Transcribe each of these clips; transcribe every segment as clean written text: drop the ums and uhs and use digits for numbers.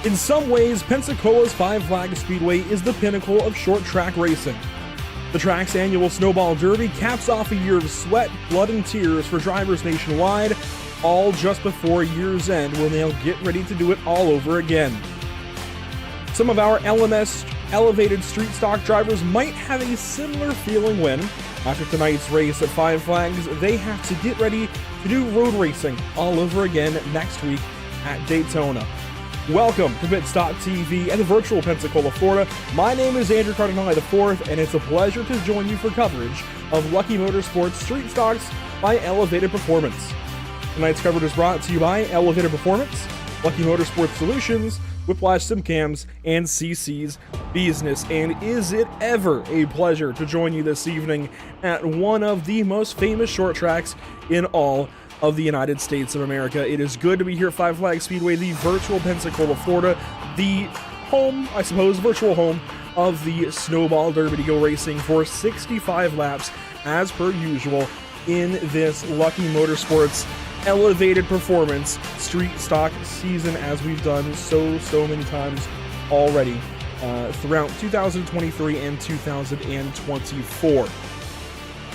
In some ways, Pensacola's Five Flags Speedway is the pinnacle of short track racing. The track's annual Snowball Derby caps off a year of sweat, blood, and tears for drivers nationwide, all just before year's end when they'll get ready to do it all over again. Some of our LMS elevated street stock drivers might have a similar feeling when, after tonight's race at Five Flags, they have to get ready to do road racing all over again next week at Daytona. Welcome to Pit Stop TV and the virtual Pensacola, Florida. My name is Andrew Cardinale IV, and it's a pleasure to join you for coverage of Lucky Motorsports Street Stocks by Elevated Performance. Tonight's coverage is brought to you by Elevated Performance, Lucky Motorsports Solutions, Whiplash Simcams, and CC's Business. And is it ever a pleasure to join you this evening at one of the most famous short tracks in all of the United States of America. It is good to be here at Five Flags Speedway, the virtual Pensacola, Florida, the home, I suppose, virtual home of the Snowball Derby to go racing for 65 laps as per usual in this Lucky Motorsports Elevated Performance Street Stock season, as we've done so many times already throughout 2023 and 2024.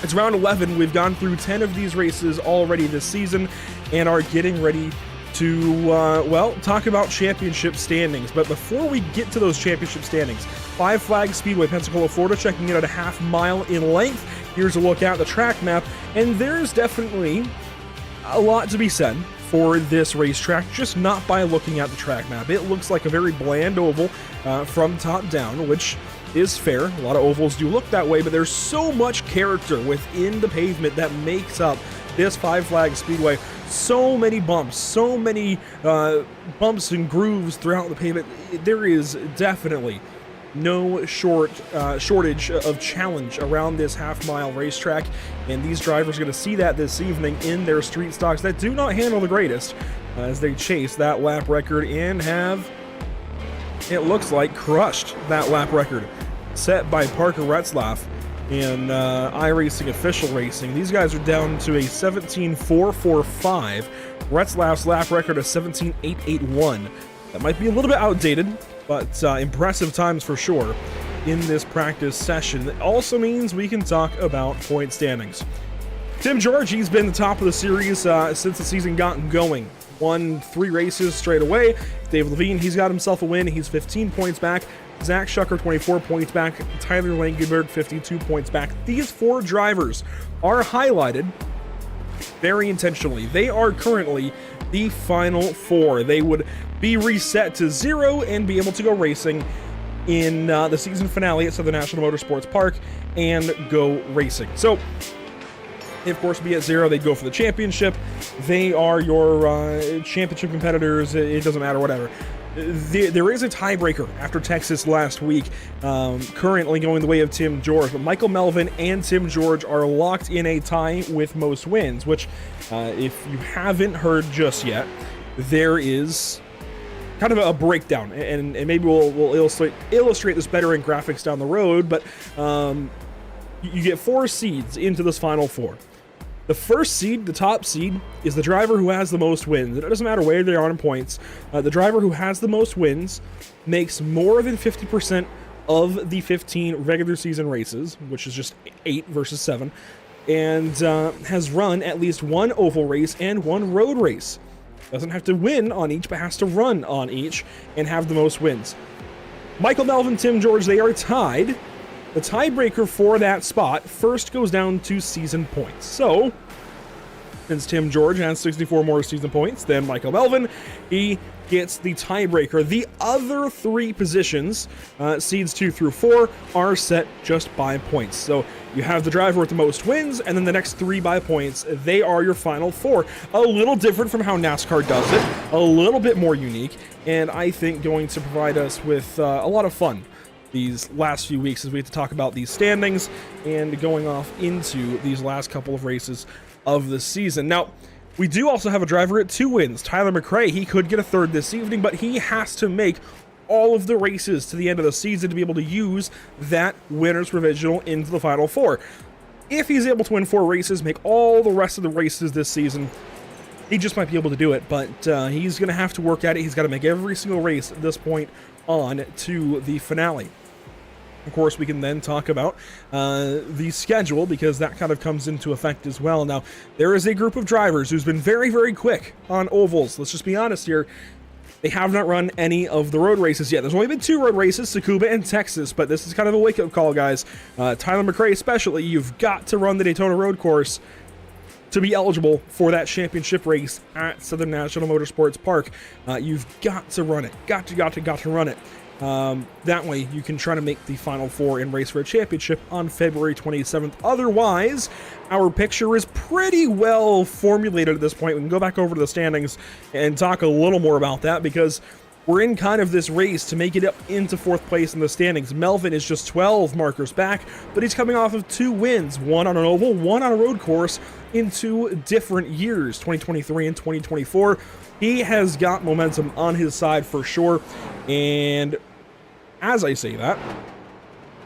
It's round 11. We've gone through 10 of these races already this season and are getting ready to, talk about championship standings. But before we get to those championship standings, Five Flags Speedway, Pensacola, Florida, checking in at a half mile in length. Here's a look at the track map, and there's definitely a lot to be said for this racetrack, just not by looking at the track map. It looks like a very bland oval from top down, which is fair. A lot of ovals do look that way, but there's so much character within the pavement that makes up this Five Flags Speedway. So many bumps, so many bumps and grooves throughout the pavement. There is definitely no shortage of challenge around this half-mile racetrack, and these drivers are going to see that this evening in their street stocks that do not handle the greatest as they chase that lap record and have, it looks like, crushed that lap record set by Parker Retzlaff in iRacing Official Racing. These guys are down to a 17.445. Retzlaff's lap record is 17.881. That might be a little bit outdated, but impressive times for sure in this practice session. It also means we can talk about point standings. Tim George, he's been the top of the series since the season got going. Won 3 races straight away. Dave Levine, he's got himself a win. He's 15 points back. Zach Schucker, 24 points back. Tyler Langenberg, 52 points back. These 4 drivers are highlighted very intentionally. They are currently the final 4. They would be reset to 0 and be able to go racing in the season finale at Southern National Motorsports Park and go racing. So, they, of course, be at 0. They'd go for the championship. They are your championship competitors. It doesn't matter, whatever. There is a tiebreaker after Texas last week, currently going the way of Tim George. But Michael Melvin and Tim George are locked in a tie with most wins, which, if you haven't heard just yet, there is kind of a breakdown. And maybe we'll illustrate this better in graphics down the road, but you get 4 seeds into this final 4. The first seed, the top seed, is the driver who has the most wins. It doesn't matter where they are in points. The driver who has the most wins makes more than 50% of the 15 regular season races, which is just 8 versus 7, and has run at least 1 oval race and 1 road race. Doesn't have to win on each, but has to run on each and have the most wins. Michael Melvin, Tim George, they are tied. The tiebreaker for that spot first goes down to season points. So, since Tim George has 64 more season points than Michael Melvin, he gets the tiebreaker. The other 3 positions, seeds 2 through 4, are set just by points. So you have the driver with the most wins, and then the next 3 by points. They are your final 4. A little different from how NASCAR does it, a little bit more unique, and I think going to provide us with a lot of fun these last few weeks as we have to talk about these standings and going off into these last couple of races of the season. Now, we do also have a driver at 2 wins, Tyler McRae. He could get a 3rd this evening, but he has to make all of the races to the end of the season to be able to use that winner's provisional into the final 4. If he's able to win 4 races, make all the rest of the races this season, he just might be able to do it, but he's going to have to work at it. He's got to make every single race at this point on to the finale. Of course, we can then talk about the schedule, because that kind of comes into effect as well. Now, there is a group of drivers who's been very, very quick on ovals. Let's just be honest here. They have not run any of the road races yet. There's only been 2 road races, Tsukuba and Texas, but this is kind of a wake-up call, guys. Tyler McRae especially, you've got to run the Daytona Road Course to be eligible for that championship race at Southern National Motorsports Park. You've got to run it. Got to run it. That way you can try to make the Final Four and race for a championship on February 27th. Otherwise, our picture is pretty well formulated at this point. We can go back over to the standings and talk a little more about that, because we're in kind of this race to make it up into 4th place in the standings. Melvin is just 12 markers back, but he's coming off of 2 wins, one on an oval, one on a road course in 2 different years, 2023 and 2024. He has got momentum on his side for sure, and as I say that,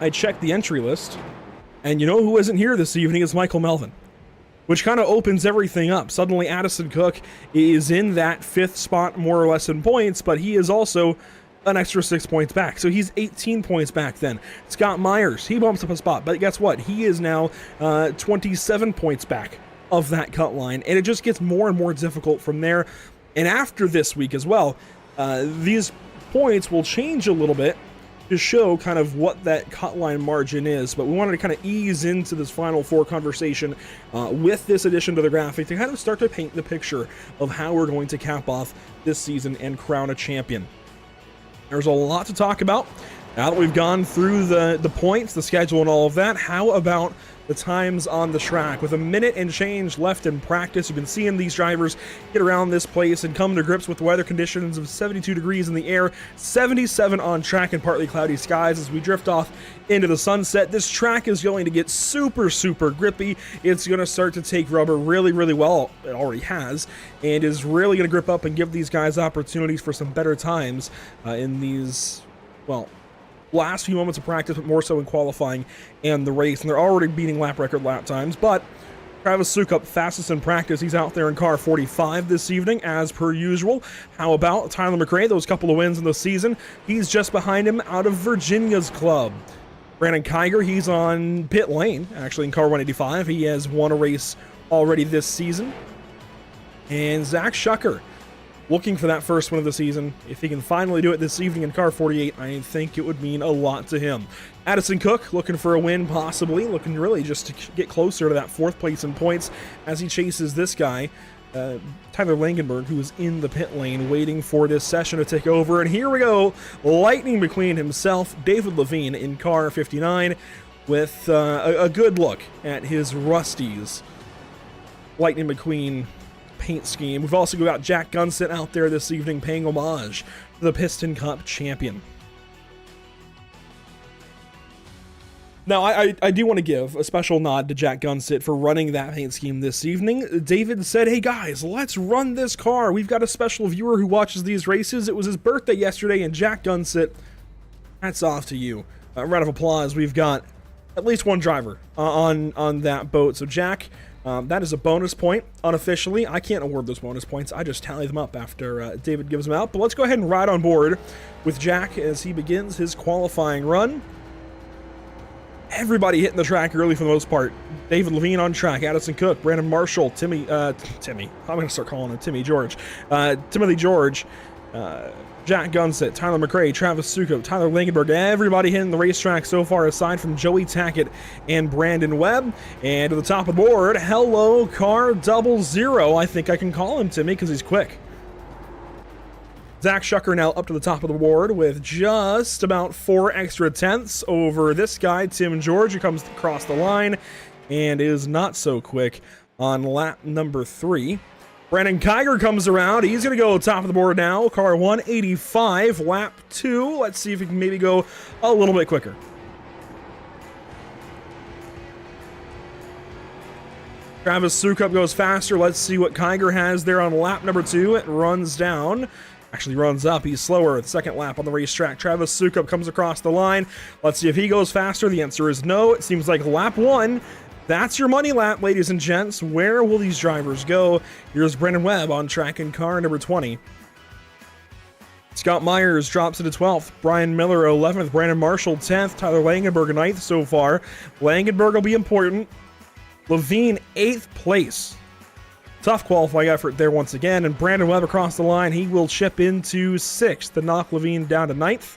I checked the entry list, and you know who isn't here this evening is Michael Melvin, which kind of opens everything up. Suddenly Addison Cook is in that 5th spot more or less in points, but he is also an extra 6 points back, so he's 18 points back then. Scott Myers, he bumps up a spot, but guess what? He is now 27 points back of that cut line, and it just gets more and more difficult from there. And after this week as well, these points will change a little bit to show kind of what that cut line margin is, but we wanted to kind of ease into this Final Four conversation with this addition to the graphic to kind of start to paint the picture of how we're going to cap off this season and crown a champion. There's a lot to talk about. Now that we've gone through the points, the schedule, and all of that, how about the times on the track? With a minute and change left in practice, you've been seeing these drivers get around this place and come to grips with weather conditions of 72 degrees in the air, 77 on track, and partly cloudy skies as we drift off into the sunset. This track is going to get super, super grippy. It's going to start to take rubber really, really well. It already has, and is really going to grip up and give these guys opportunities for some better times in these, well, last few moments of practice, but more so in qualifying and the race. And they're already beating lap record lap times, but Travis Sukup, fastest in practice. He's out there in car 45 this evening, as per usual. How about Tyler McRae? Those couple of wins in the season. He's just behind him out of Virginia's club. Brandon Kiger, he's on pit lane, actually in car 185. He has won a race already this season. And Zach Schucker, looking for that first win of the season. If he can finally do it this evening in car 48, I think it would mean a lot to him. Addison Cook looking for a win, possibly, looking really just to get closer to that 4th place in points as he chases this guy, Tyler Langenberg, who is in the pit lane waiting for this session to take over. And here we go, Lightning McQueen himself, David Levine in car 59, with a good look at his Rusty's Lightning McQueen paint scheme. We've also got Jack Gunsett out there this evening paying homage to the Piston Cup champion. Now, I do want to give a special nod to Jack Gunsett for running that paint scheme this evening. David said, hey guys, let's run this car. We've got a special viewer who watches these races. It was his birthday yesterday, and Jack Gunsett, hats off to you. A round of applause. We've got at least one driver on that boat. So Jack, that is a bonus point, unofficially. I can't award those bonus points. I just tally them up after David gives them out. But let's go ahead and ride on board with Jack as he begins his qualifying run. Everybody hitting the track early for the most part. David Levine on track, Addison Cook, Brandon Marshall, Timmy, I'm going to start calling him Timothy George, Jack Gunsett, Tyler McRae, Travis Sukup, Tyler Langenberg, everybody hitting the racetrack so far aside from Joey Tackett and Brandon Webb. And to the top of the board, hello, car 00. I think I can call him Timmy because he's quick. Zach Schucker now up to the top of the board with just about 4 extra tenths over this guy, Tim George, who comes across the line and is not so quick on lap number 3. Brandon Kiger comes around. He's going to go top of the board now. Car 185, lap 2. Let's see if he can maybe go a little bit quicker. Travis Sukup goes faster. Let's see what Kiger has there on lap number 2. It runs down. Actually runs up. He's slower. The second lap on the racetrack. Travis Sukup comes across the line. Let's see if he goes faster. The answer is no. It seems like lap 1, That's your money lap, ladies and gents. Where will these drivers go? Here's Brendan Webb on track in car number 20. Scott Myers drops into 12th. Brian Miller 11th. Brandon Marshall 10th. Tyler Langenberg 9th so far. Langenberg will be important. Levine 8th place. Tough qualifying effort there once again. And Brandon Webb across the line. He will chip into 6th to knock Levine down to 9th.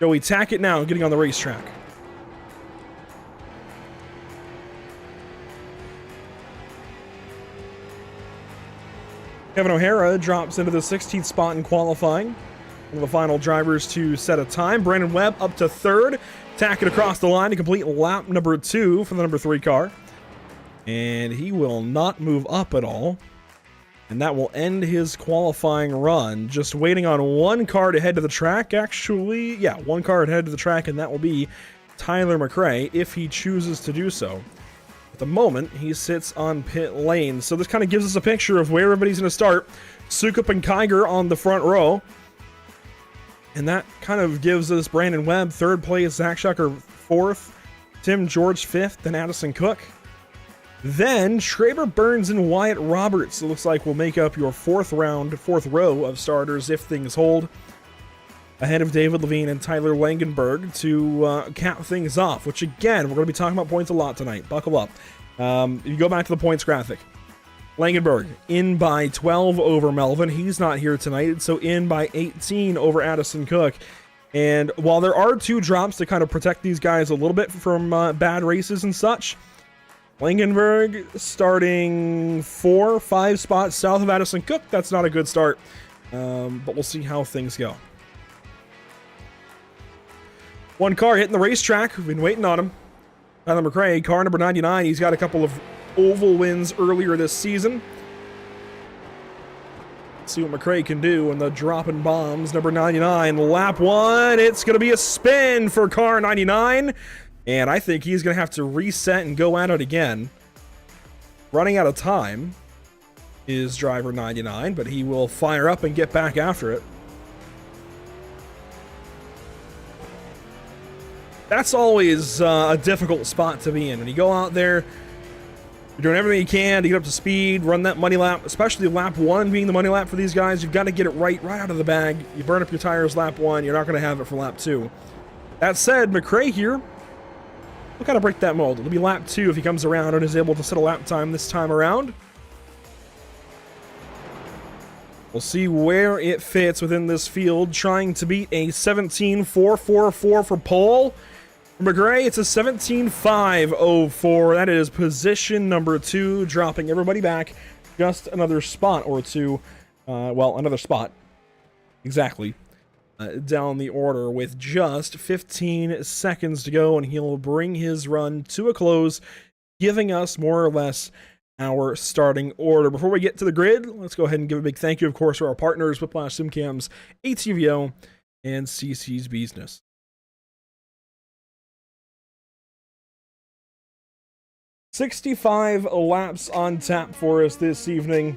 Joey Tackett now getting on the racetrack. Kevin O'Hara drops into the 16th spot in qualifying. One of the final drivers to set a time. Brandon Webb up to 3rd. Tackett across the line to complete lap number 2 for the number 3 car. And he will not move up at all. And that will end his qualifying run. Just waiting on one car to head to the track. Actually, yeah, one car to head to the track, and that will be Tyler McRae if he chooses to do so. At the moment, he sits on pit lane. So this kind of gives us a picture of where everybody's going to start. Sukup and Kiger on the front row. And that kind of gives us Brandon Webb 3rd place, Zach Schucker 4th, Tim George 5th, and Addison Cook. Then Schraber, Burns, and Wyatt Roberts, it looks like, will make up your 4th row of starters if things hold. Ahead of David Levine and Tyler Langenberg to cap things off, which again, we're going to be talking about points a lot tonight. Buckle up. You go back to the points graphic. Langenberg in by 12 over Melvin. He's not here tonight, so in by 18 over Addison Cook. And while there are 2 drops to kind of protect these guys a little bit from bad races and such, Langenberg starting 4-5 spots south of Addison Cook. That's not a good start, but we'll see how things go. One car hitting the racetrack. We've been waiting on him. Tyler McRae, car number 99. He's got a couple of oval wins earlier this season. Let's see what McRae can do in the dropping bombs. Number 99, lap 1. It's going to be a spin for car 99. And I think he's going to have to reset and go at it again. Running out of time is driver 99, but he will fire up and get back after it. That's always a difficult spot to be in. When you go out there, you're doing everything you can to get up to speed, run that money lap, especially lap 1 being the money lap for these guys. You've got to get it right out of the bag. You burn up your tires lap 1, you're not going to have it for lap 2. That said, McRae here will kind of break that mold. It'll be lap 2 if he comes around and is able to set a lap time this time around. We'll see where it fits within this field, trying to beat a 17.444 for pole. For McRae, it's a 17.504. That is position number 2, dropping everybody back just another spot or 2. Well, another spot. Exactly. Down the order with just 15 seconds to go, and he'll bring his run to a close, giving us more or less our starting order. Before we get to the grid, let's go ahead and give a big thank you, of course, to our partners, Whiplash SimCams, ATVO, and CC's Business. 65 laps on tap for us this evening.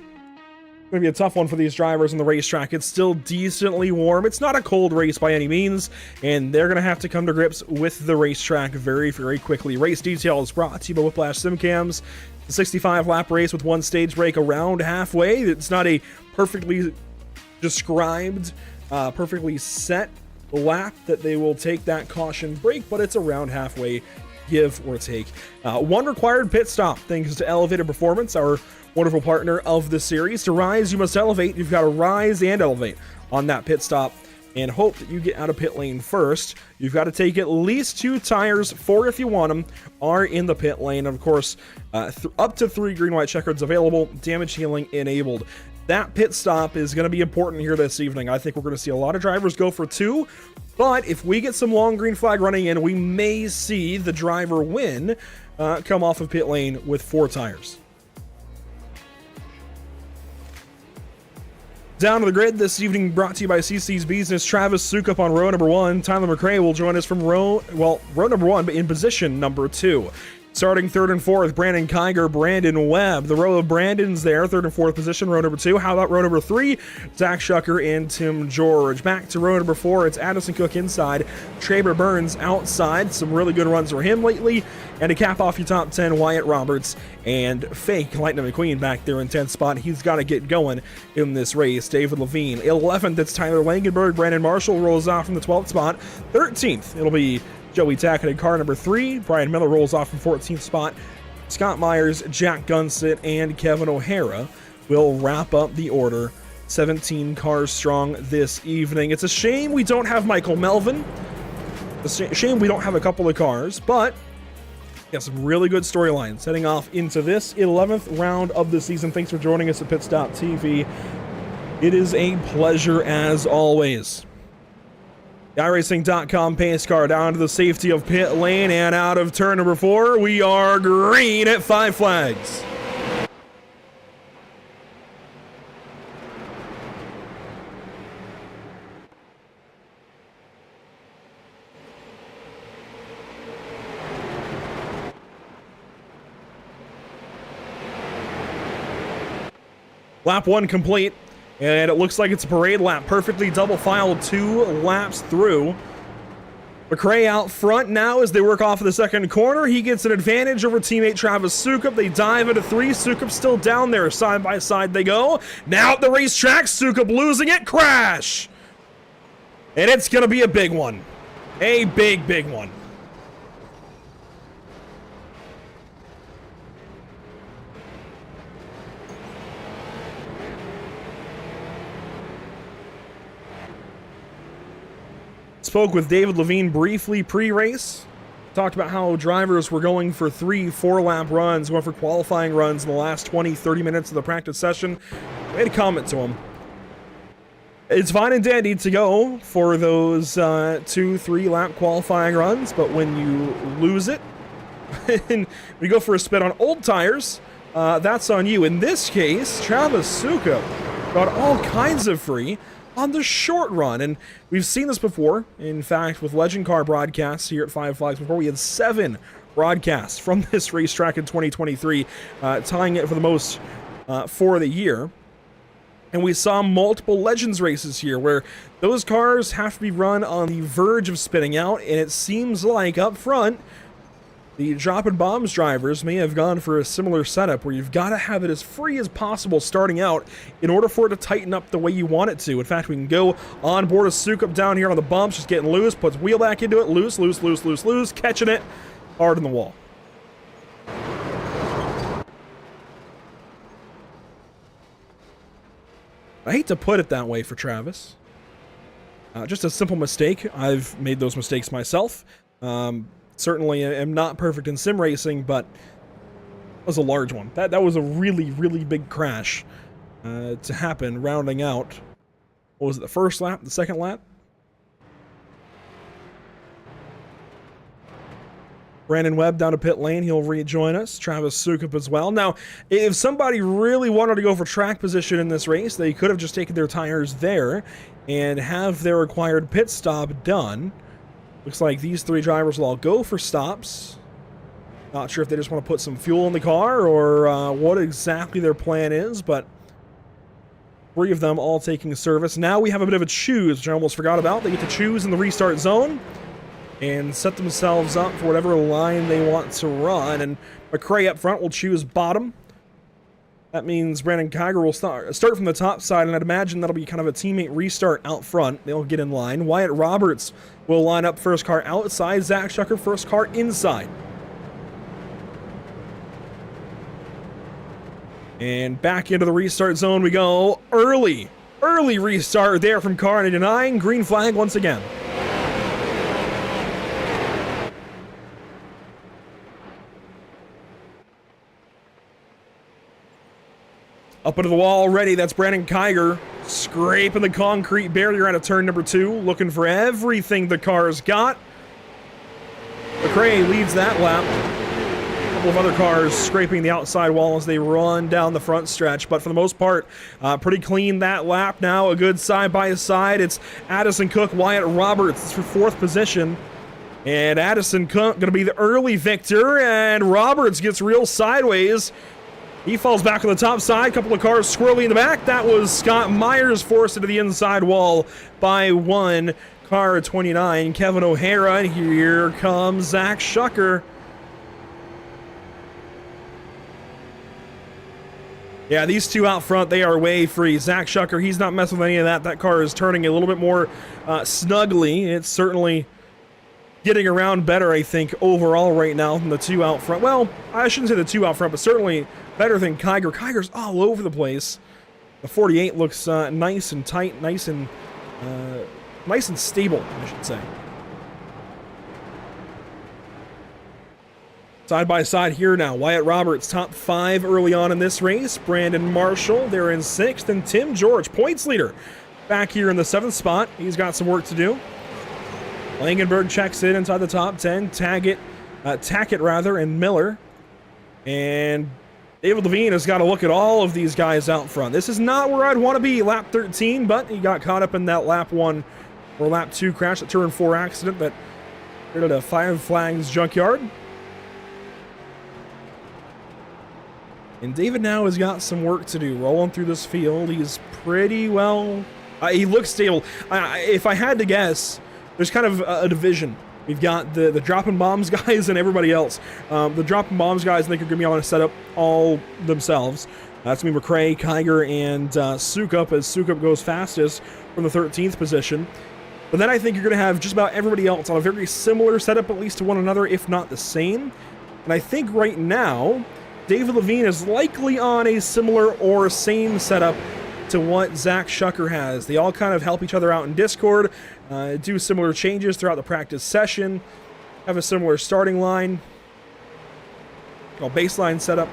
Going to be a tough one for these drivers on the racetrack. It's still decently warm. It's not a cold race by any means, and they're going to have to come to grips with the racetrack very, very quickly. Race details brought to you by Whiplash SimCams. The 65-lap race with one stage break around halfway. It's not a perfectly described, perfectly set lap that they will take that caution break, but it's around halfway, give or take. One required pit stop, thanks to Elevated Performance, our wonderful partner of the series. To rise, you must elevate. You've got to rise and elevate on that pit stop and hope that you get out of pit lane first. You've got to take at least 2 tires, 4 if you want them, are in the pit lane. Of course, up to 3 green-white checkers available, damage healing enabled. That pit stop is going to be important here this evening. I think we're going to see a lot of drivers go for 2, but if we get some long green flag running in, we may see the driver win come off of pit lane with 4 tires. Down to the grid this evening, brought to you by CC's Business. Travis Sukup on row number 1. Tyler McRae will join us from row number 1, but in position number 2. Starting third and fourth, Brandon Kiger, Brandon Webb. The row of Brandons there, third and fourth position, row number 2. How about row number 3? Zach Shucker and Tim George. Back to row number 4, it's Addison Cook inside, Traber Burns outside. Some really good runs for him lately. And to cap off your top 10, Wyatt Roberts and fake Lightning McQueen back there in 10th spot. He's got to get going in this race. David Levine. 11th, it's Tyler Langenberg. Brandon Marshall rolls off from the 12th spot. 13th, it'll be Joey Tackett in car number 3. Brian Miller rolls off from 14th spot. Scott Myers, Jack Gunsit, and Kevin O'Hara will wrap up the order. 17 cars strong this evening. It's a shame we don't have Michael Melvin. It's a shame we don't have a couple of cars, but got some really good storylines heading off into this 11th round of the season. Thanks for joining us at Pit Stop TV. It is a pleasure as always. The iRacing.com pace car down to the safety of pit lane and out of turn number 4. We are green at 5 flags. Lap 1 complete. And it looks like it's a parade lap, perfectly double filed 2 laps through. McRae out front now as they work off of the second corner. He gets an advantage over teammate Travis Sukup. They dive into 3. Sukup still down there. Side by side they go. Now at the racetrack, Sukup losing it. Crash! And it's going to be a big one. A big, big one. Spoke with David Levine briefly pre-race. Talked about how drivers were going for 3-4 lap runs, going for qualifying runs in the last 20-30 minutes of the practice session. I made a comment to him. It's fine and dandy to go for those 2-3 lap qualifying runs, but when you lose it, and we go for a spin on old tires, that's on you. In this case, Travis Sukup got all kinds of free on the short run, and we've seen this before. In fact, with Legend Car broadcasts here at Five Flags before, we had 7 broadcasts from this racetrack in 2023, tying it for the most for the year. And we saw multiple Legends races here where those cars have to be run on the verge of spinning out, and it seems like up front the Droppin' Bombs drivers may have gone for a similar setup where you've got to have it as free as possible starting out in order for it to tighten up the way you want it to. In fact, we can go on board a Sukup down here on the bumps, just getting loose, puts wheel back into it, loose, catching it hard in the wall. I hate to put it that way for Travis. Just a simple mistake. I've made those mistakes myself. Certainly am not perfect in sim racing, but it was a large one. That was a really, really big crash to happen, rounding out, what was it, the first lap, the second lap? Brandon Webb down to pit lane. He'll rejoin us. Travis Sukup as well. Now, if somebody really wanted to go for track position in this race, they could have just taken their tires there and have their required pit stop done. Looks like these 3 drivers will all go for stops. Not sure if they just want to put some fuel in the car or what exactly their plan is, but 3 of them all taking service. Now we have a bit of a choose, which I almost forgot about. They get to choose in the restart zone and set themselves up for whatever line they want to run. And McRae up front will choose bottom. That means Brandon Kiger will start from the top side, and I'd imagine that'll be kind of a teammate restart out front. They'll get in line. Wyatt Roberts will line up first car outside. Zach Shucker first car inside. And back into the restart zone we go. Early restart there from car 99. Green flag once again. Up into the wall already, that's Brandon Kiger scraping the concrete barrier out of turn number 2, looking for everything the car's got. McRae leads that lap. A couple of other cars scraping the outside wall as they run down the front stretch, but for the most part, pretty clean that lap. Now a good side-by-side. It's Addison Cook, Wyatt Roberts for 4th position. And Addison going to be the early victor, and Roberts gets real sideways. He falls back on the top side. Couple of cars swirling in the back. That was Scott Myers forced into the inside wall by one. Car 29, Kevin O'Hara. And here comes Zach Shucker. Yeah, these two out front, they are way free. Zach Shucker, he's not messing with any of that. That car is turning a little bit more snugly. It's certainly getting around better, I think, overall right now than the two out front. Well, I shouldn't say the two out front, but certainly better than Kiger. Kiger's all over the place. The 48 looks nice and tight, nice and stable, I should say. Side by side here now. Wyatt Roberts, top 5 early on in this race. Brandon Marshall, they're in 6th. And Tim George, points leader, back here in the 7th spot. He's got some work to do. Langenberg checks in inside the top 10. Tackett, and Miller. And David Levine has got to look at all of these guys out front. This is not where I'd want to be, lap 13, but he got caught up in that lap 1 or lap 2 crash, that turn 4 accident that hit a Five Flags junkyard. And David now has got some work to do, rolling through this field. He's pretty well... he looks stable. If I had to guess, there's kind of a division. We've got the dropping bombs guys and everybody else. The dropping bombs guys, I think, are going to be on a setup all themselves. That's going to be McRae, Kiger, and Sukup, as Sukup goes fastest from the 13th position. But then I think you're going to have just about everybody else on a very similar setup, at least to one another, if not the same. And I think right now, David Levine is likely on a similar or same setup to what Zach Shucker has. They all kind of help each other out in Discord, do similar changes throughout the practice session, have a similar starting line, baseline setup.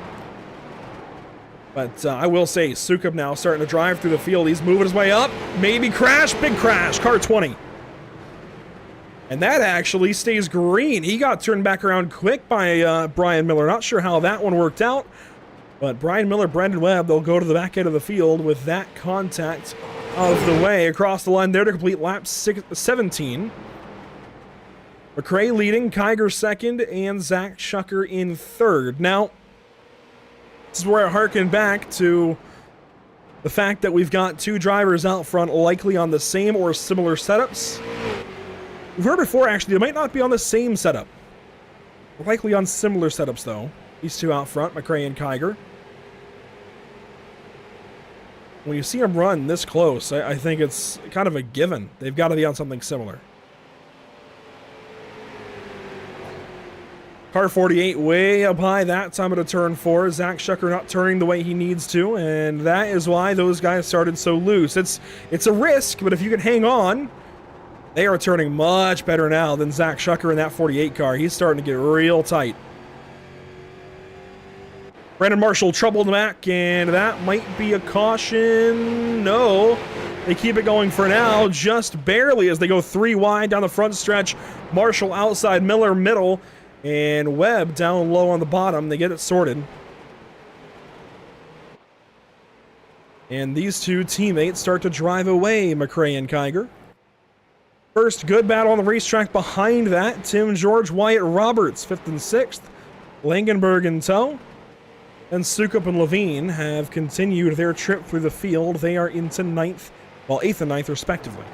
But I will say, Sukup now starting to drive through the field. He's moving his way up. Maybe crash, big crash, car 20. And that actually stays green. He got turned back around quick by Brian Miller. Not sure how that one worked out. But Brian Miller, Brendan Webb, they'll go to the back end of the field with that contact of the way. Across the line there to complete lap 17. McRae leading, Kiger second, and Zach Shucker in third. Now, this is where I harken back to the fact that we've got two drivers out front likely on the same or similar setups. We've heard before, actually, they might not be on the same setup. We're likely on similar setups, though. These two out front, McRae and Kiger. When you see them run this close, I think it's kind of a given. They've got to be on something similar. Car 48 way up high that time of the turn 4. Zach Shucker not turning the way he needs to, and that is why those guys started so loose. It's a risk, but if you can hang on, they are turning much better now than Zach Shucker in that 48 car. He's starting to get real tight. Brandon Marshall trouble in the back, and that might be a caution. No, they keep it going for now, just barely as they go 3 wide down the front stretch. Marshall outside, Miller middle, and Webb down low on the bottom. They get it sorted. And these two teammates start to drive away, McRae and Kiger. First good battle on the racetrack behind that. Tim George, Wyatt Roberts, 5th and 6th. Langenberg in tow. And Sukup and Levine have continued their trip through the field. They are into 9th, well, 8th and 9th respectively.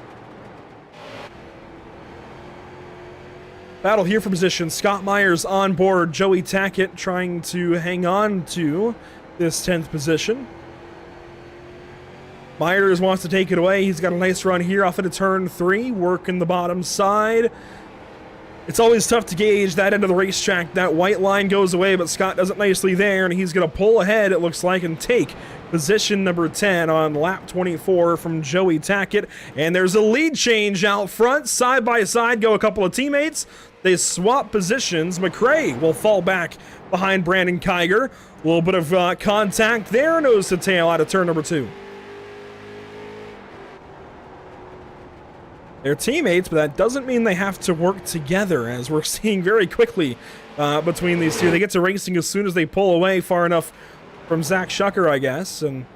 Battle here for position. Scott Myers on board. Joey Tackett trying to hang on to this 10th position. Myers wants to take it away. He's got a nice run here off into turn 3, working the bottom side. It's always tough to gauge that end of the racetrack. That white line goes away, but Scott does it nicely there, and he's going to pull ahead, it looks like, and take position number 10 on lap 24 from Joey Tackett. And there's a lead change out front. Side by side go a couple of teammates. They swap positions. McRae will fall back behind Brandon Kiger. A little bit of contact there, nose to tail out of turn number 2. They're teammates, but that doesn't mean they have to work together, as we're seeing very quickly between these two. They get to racing as soon as they pull away far enough from Zach Shucker, I guess. And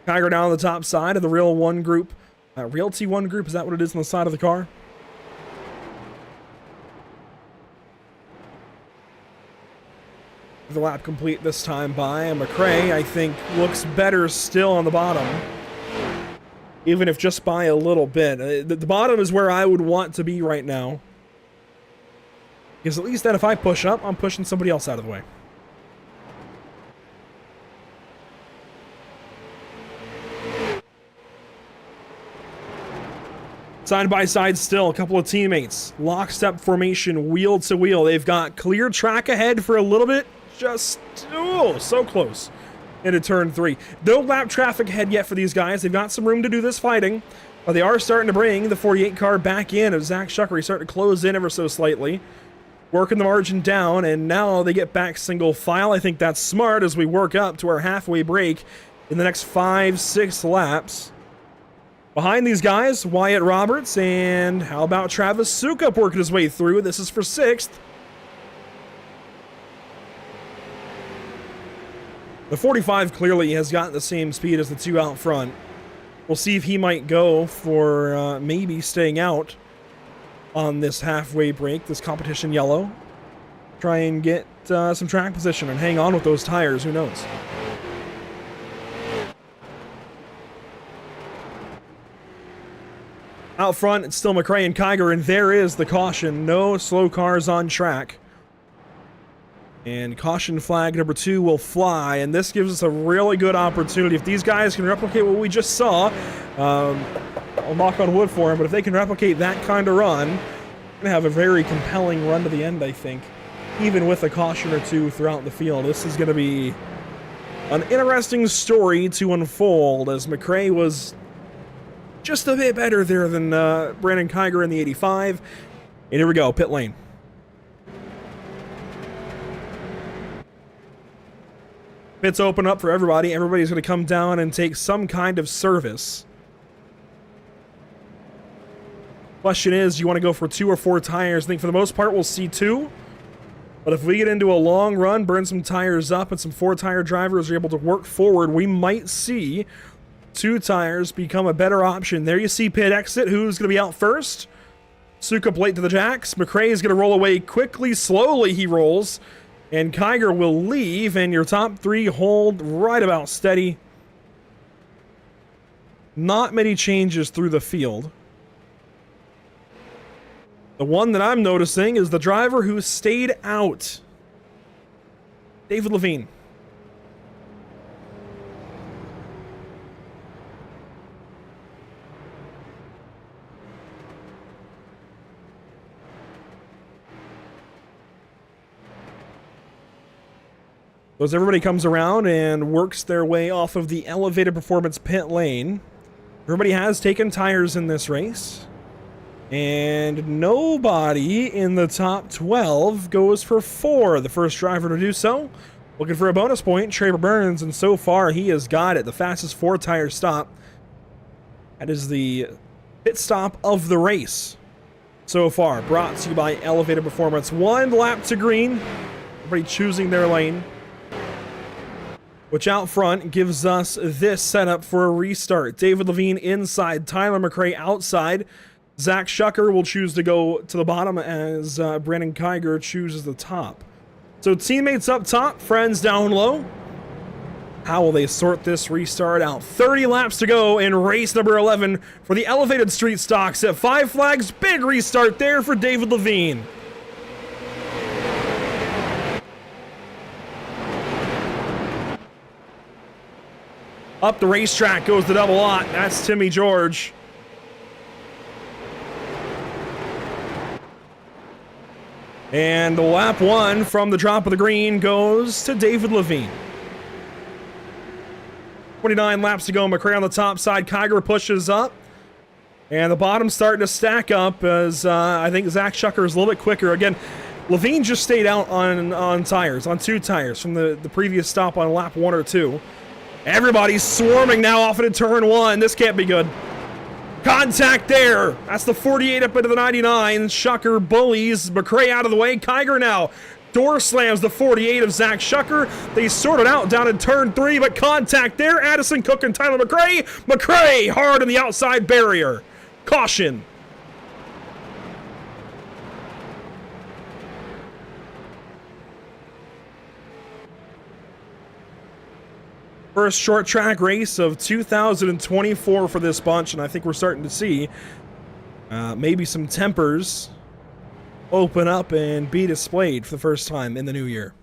Kiger down on the top side of the Real One group. Real T1 group, is that what it is on the side of the car? The lap complete this time by McRae, I think, looks better still on the bottom. Even if just by a little bit. The bottom is where I would want to be right now. Because at least then if I push up, I'm pushing somebody else out of the way. Side by side still, a couple of teammates. Lockstep formation, wheel to wheel. They've got clear track ahead for a little bit. Just, oh, so close into turn 3. No lap traffic ahead yet for these guys. They've got some room to do this fighting. But they are starting to bring the 48 car back in of Zach Shucker. He's starting to close in ever so slightly. Working the margin down, and now they get back single file. I think that's smart as we work up to our halfway break in the next 5-6 laps. Behind these guys, Wyatt Roberts, and how about Travis Sukup working his way through? This is for 6th. The 45 clearly has got the same speed as the 2 out front. We'll see if he might go for maybe staying out on this halfway break, this competition yellow. Try and get some track position and hang on with those tires, who knows. Out front, it's still McRae and Kiger, and there is the caution. No slow cars on track. And caution flag number 2 will fly, and this gives us a really good opportunity. If these guys can replicate what we just saw, I'll knock on wood for him, but if they can replicate that kind of run, we're going to have a very compelling run to the end, I think. Even with a caution or 2 throughout the field. This is going to be an interesting story to unfold, as McRae was just a bit better there than Brandon Kiger in the 85. And here we go, pit lane. Pits open up for everybody. Everybody's going to come down and take some kind of service. Question is, you want to go for 2 or 4 tires? I think for the most part we'll see 2. But if we get into a long run, burn some tires up, and some 4-tire drivers are able to work forward, we might see 2 tires become a better option. There you see pit exit. Who's going to be out first? Sukup late to the jacks. McRae is going to roll away quickly. Slowly he rolls. And Kiger will leave, and your top 3 hold right about steady. Not many changes through the field. The one that I'm noticing is the driver who stayed out. David Levine. So as everybody comes around and works their way off of the elevated performance pit lane, everybody has taken tires in this race. And nobody in the top 12 goes for 4. The first driver to do so, looking for a bonus point, Traver Burns, and so far he has got it. The fastest 4-tire stop. That is the pit stop of the race so far, brought to you by Elevated Performance. 1 lap to green. Everybody choosing their lane, which out front gives us this setup for a restart. David Levine inside, Tyler McRae outside. Zach Shucker will choose to go to the bottom as Brandon Kiger chooses the top. So teammates up top, friends down low. How will they sort this restart out? 30 laps to go in race number 11 for the elevated street stocks at 5 Flags. Big restart there for David Levine. Up the racetrack goes the double aught. That's Timmy George. And the lap 1 from the drop of the green goes to David Levine. 29 laps to go. McRae on the top side. Kiger pushes up. And the bottom starting to stack up as I think Zach Shucker is a little bit quicker. Again, Levine just stayed out on tires, on 2 tires from the previous stop on lap 1 or 2. Everybody's swarming now off into turn 1. This can't be good. Contact there. That's the 48 up into the 99. Shucker bullies McRae out of the way. Kiger now door slams the 48 of Zach Shucker. They sort it out down in turn 3, but contact there. Addison Cook and Tyler McRae. McRae hard on the outside barrier. Caution. First short track race of 2024 for this bunch, and I think we're starting to see maybe some tempers open up and be displayed for the first time in the new year.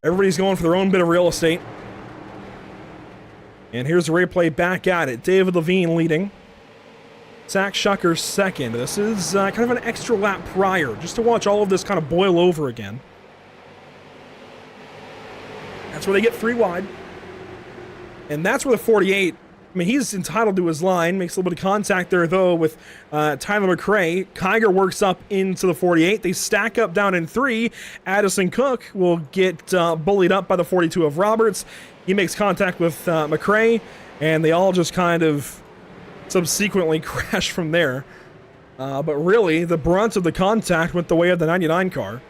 Everybody's going for their own bit of real estate. And here's the replay back at it. David Levine leading. Zach Shucker second. This is kind of an extra lap prior, just to watch all of this kind of boil over again. That's where they get 3 wide. And that's where the 48, I mean, he's entitled to his line. Makes a little bit of contact there, though, with Tyler McRae. Kiger works up into the 48. They stack up down in 3. Addison Cook will get bullied up by the 42 of Roberts. He makes contact with McRae, and they all just kind of subsequently crash from there. But really, the brunt of the contact went the way of the 99 car.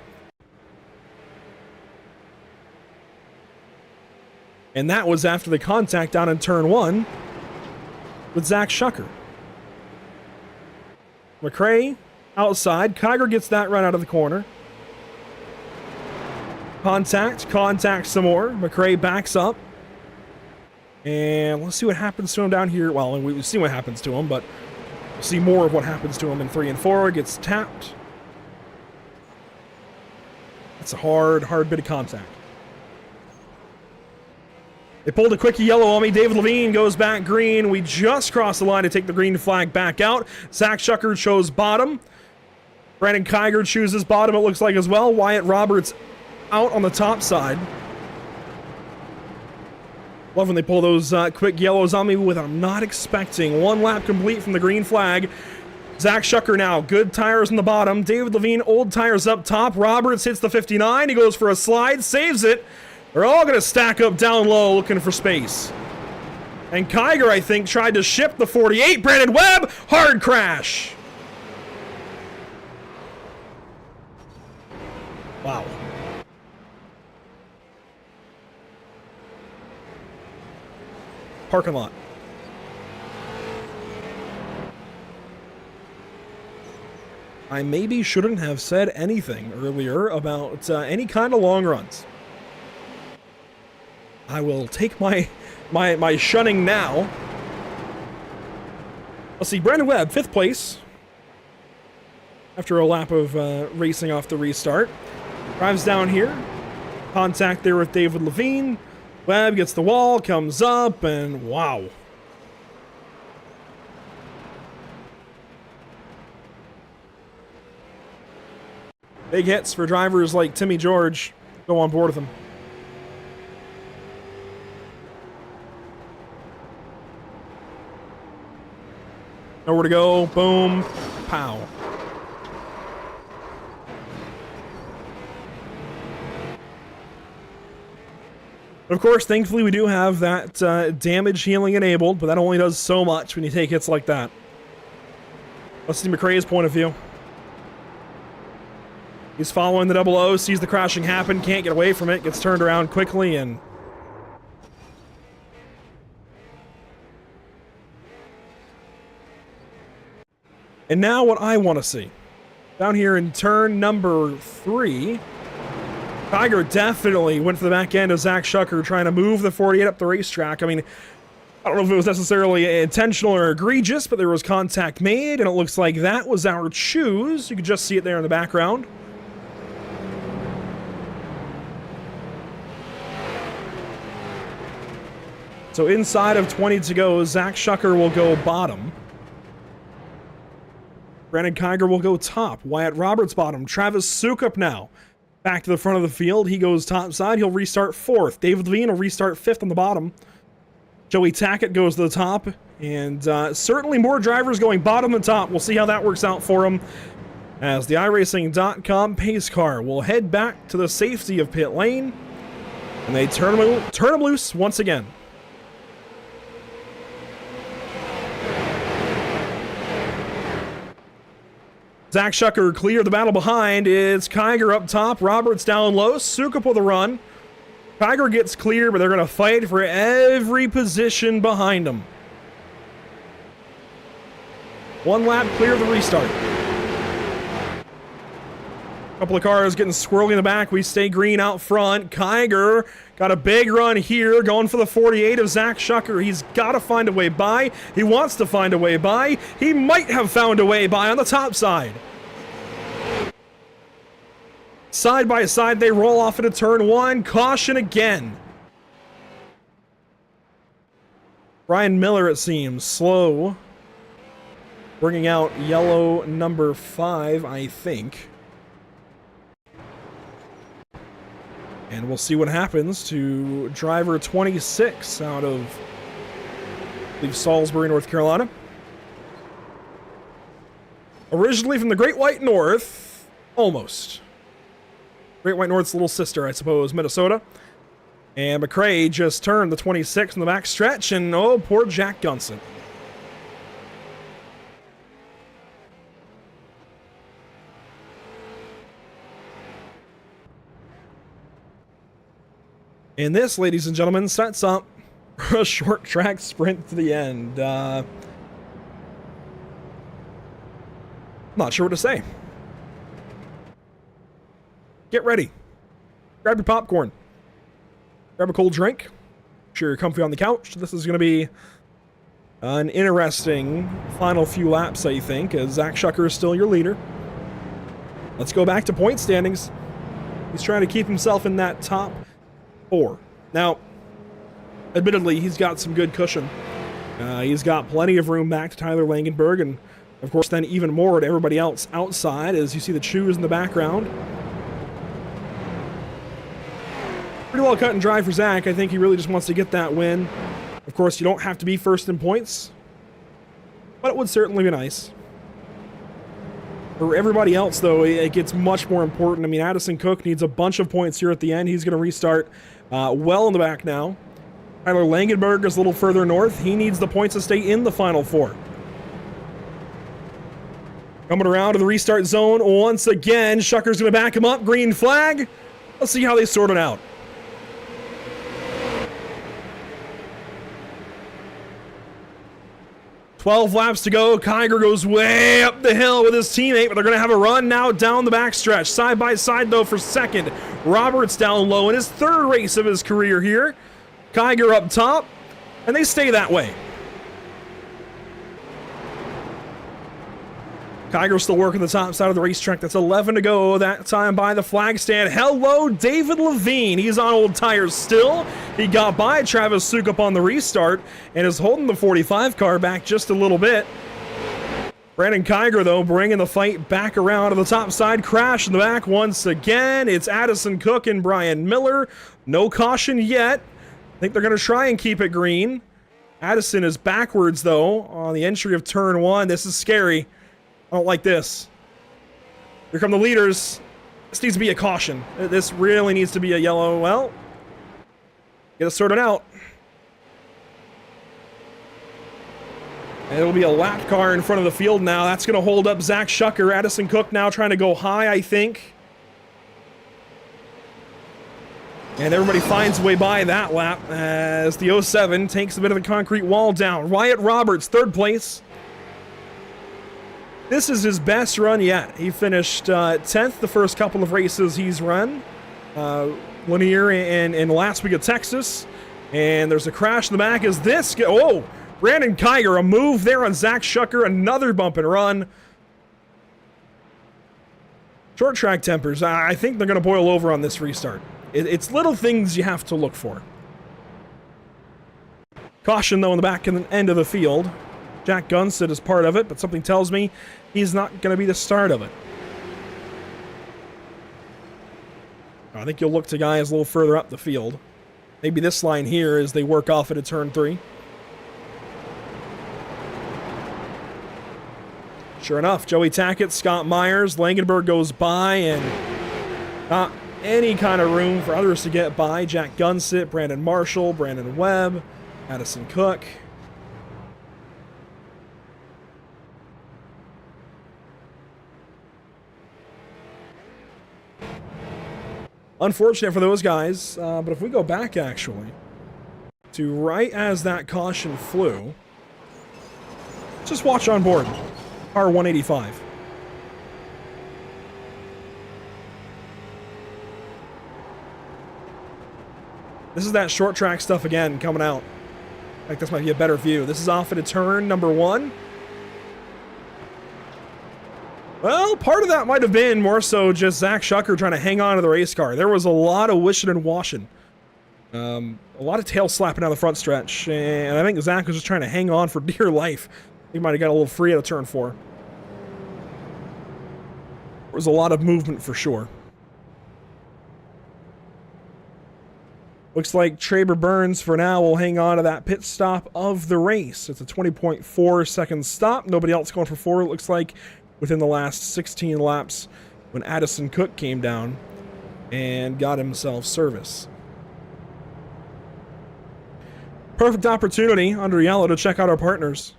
And that was after the contact down in turn 1 with Zach Shucker. McRae outside. Kiger gets that run out of the corner. Contact some more. McRae backs up. And let's see what happens to him down here. Well, we've seen what happens to him, but we'll see more of what happens to him in 3 and 4. Gets tapped. That's a hard bit of contact. They pulled a quickie yellow on me. David Levine goes back green. We just crossed the line to take the green flag back out. Zach Shucker chose bottom. Brandon Kiger chooses bottom, it looks like, as well. Wyatt Roberts out on the top side. Love when they pull those quick yellows on me with I'm not expecting. 1 lap complete from the green flag. Zach Shucker now. Good tires on the bottom. David Levine, old tires up top. Roberts hits the 59. He goes for a slide, saves it. They're all going to stack up down low looking for space. And Kiger, I think, tried to ship the 48. Brandon Webb, hard crash. Wow. Parking lot. I maybe shouldn't have said anything earlier about any kind of long runs. I will take my shunning now. Let's see, Brandon Webb, 5th place. After a lap of racing off the restart. Drives down here. Contact there with David Levine. Webb gets the wall, comes up, and wow. Big hits for drivers like Timmy George. Go on board with him. Nowhere to go. Boom. Pow. Of course, thankfully, we do have that damage healing enabled, but that only does so much when you take hits like that. Let's see McRae's point of view. He's following the 00, sees the crashing happen, can't get away from it, gets turned around quickly, and now what I want to see. Down here in turn number 3, Kiger definitely went for the back end of Zach Shucker, trying to move the 48 up the racetrack. I mean, I don't know if it was necessarily intentional or egregious, but there was contact made, and it looks like that was our choose. You could just see it there in the background. So inside of 20 to go, Zach Shucker will go bottom. Brandon Kiger will go top. Wyatt Roberts bottom. Travis Sukup now back to the front of the field. He goes top side. He'll restart 4th. David Levine will restart 5th on the bottom. Joey Tackett goes to the top. And certainly more drivers going bottom than top. We'll see how that works out for him as the iRacing.com pace car will head back to the safety of pit lane. And they turn him loose once again. Zach Shucker clear the battle behind. It's Kiger up top, Roberts down low, Sukup with a run. Kiger gets clear, but they're going to fight for every position behind him. 1 lap clear of the restart. Couple of cars getting swirly in the back. We stay green out front. Kiger got a big run here, going for the 48 of Zach Shucker. He's got to find a way by. He wants to find a way by. He might have found a way by on the top side. Side by side, they roll off into turn one. Caution again. Brian Miller, it seems, slow. Bringing out yellow number 5, I think. And we'll see what happens to driver 26 out of, I believe, Salisbury, North Carolina. Originally from the Great White North, almost. Great White North's little sister, I suppose, Minnesota. And McRae just turned the 26 in the back stretch, and oh, poor Jack Gunson. And this, ladies and gentlemen, sets up a short track sprint to the end. Not sure what to say. Get ready. Grab your popcorn. Grab a cold drink. Make sure you're comfy on the couch. This is going to be an interesting final few laps, I think, as Zach Shucker is still your leader. Let's go back to point standings. He's trying to keep himself in that top 4. Now, admittedly, he's got some good cushion. He's got plenty of room back to Tyler Langenberg, and of course then even more to everybody else outside as you see the chews in the background. Pretty well cut and dry for Zach. I think he really just wants to get that win. Of course, you don't have to be first in points, but it would certainly be nice. For everybody else, though, it gets much more important. I mean, Addison Cook needs a bunch of points here at the end. He's going to restart well in the back now. Tyler Langenberg is a little further north. He needs the points to stay in the Final Four. Coming around to the restart zone once again. Shucker's going to back him up. Green flag. Let's see how they sort it out. "12 laps to go. Kiger goes way up the hill with his teammate, but they're going to have a run now down the backstretch. Side by side, though, for second. Roberts down low in his 3rd race of his career here. Kiger up top, and they stay that way. Kiger's still working the top side of the racetrack. That's 11 to go. That time by the flag stand. Hello, David Levine. He's on old tires still. He got by Travis Sukup on the restart and is holding the 45 car back just a little bit. Brandon Kiger, though, bringing the fight back around to the top side. Crash in the back once again. It's Addison Cook and Brian Miller. No caution yet. I think they're going to try and keep it green. Addison is backwards, though, on the entry of turn 1. This is scary. I don't like this. Here come the leaders. This needs to be a caution. This really needs to be a yellow. Well, get it sorted out. And it'll be a lap car in front of the field now. That's going to hold up Zach Shucker. Addison Cook now trying to go high, I think. And everybody finds a way by that lap as the 07 takes a bit of the concrete wall down. Wyatt Roberts, 3rd place. This is his best run yet. He finished 10th the first couple of races he's run. Lanier in last week of Texas. And there's a crash in the back as this... Oh! Brandon Kiger, a move there on Zach Shucker. Another bump and run. Short track tempers. I think they're going to boil over on this restart. It's little things you have to look for. Caution, though, in the back and end of the field. Jack Gunstead is part of it, but something tells me he's not going to be the start of it. I think you'll look to guys a little further up the field. Maybe this line here as they work off into turn 3. Sure enough, Joey Tackett, Scott Myers, Langenberg goes by, and not any kind of room for others to get by. Jack Gunstead, Brandon Marshall, Brandon Webb, Addison Cook. Unfortunate for those guys, but if we go back actually to right as that caution flew, just watch on board, R185. This is that short track stuff again coming out. Like, this might be a better view. This is off into turn number 1. Well, part of that might have been more so just Zach Shucker trying to hang on to the race car. There was a lot of wishing and washing. A lot of tail slapping down the front stretch. And I think Zach was just trying to hang on for dear life. He might have got a little free out of turn 4. There was a lot of movement for sure. Looks like Traber Burns, for now, will hang on to that pit stop of the race. It's a 20.4 second stop. Nobody else going for 4, it looks like, within the last 16 laps when Addison Cook came down and got himself service. Perfect opportunity under yellow to check out our partners.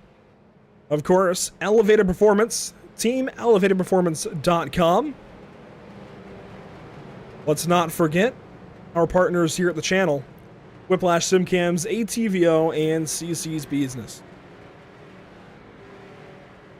Of course, Elevated Performance, teamelevatedperformance.com. Let's not forget our partners here at the channel, Whiplash Simcams, ATVO, and CC's Business.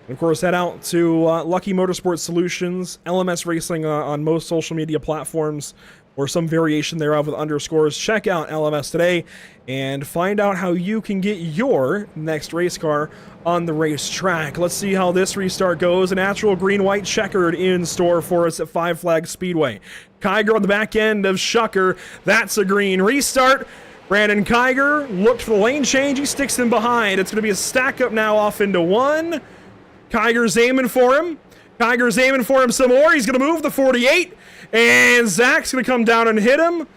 And of course, head out to Lucky Motorsports Solutions, LMS Racing on most social media platforms, or some variation thereof with underscores. Check out LMS today and find out how you can get your next race car on the racetrack. Let's see how this restart goes. A natural green-white checkered in store for us at Five Flags Speedway. Kiger on the back end of Shucker. That's a green restart. Brandon Kiger looked for the lane change. He sticks him behind. It's going to be a stack up now off into 1. Kiger's aiming for him. Kiger's aiming for him some more. He's going to move the 48. And Zach's going to come down and hit him.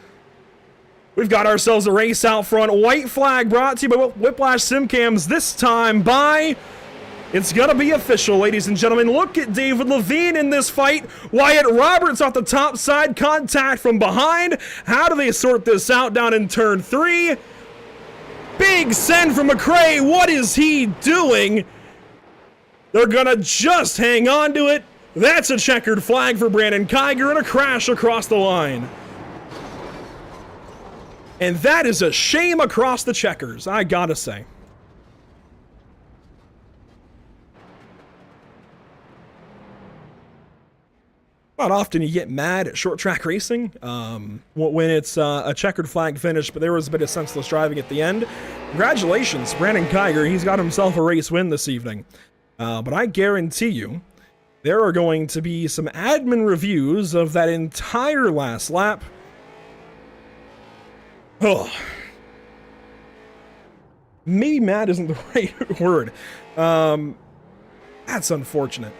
We've got ourselves a race out front. White flag brought to you by Whiplash Simcams, this time by... It's going to be official, ladies and gentlemen. Look at David Levine in this fight. Wyatt Roberts off the top side. Contact from behind. How do they sort this out down in turn 3? Big send from McRae. What is he doing? They're going to just hang on to it. That's a checkered flag for Brandon Kiger and a crash across the line. And that is a shame across the checkers, I gotta say. Not often you get mad at short track racing when it's a checkered flag finish, but there was a bit of senseless driving at the end. Congratulations, Brandon Kiger. He's got himself a race win this evening. But I guarantee you, there are going to be some admin reviews of that entire last lap. Oh. Maybe mad isn't the right word. That's unfortunate.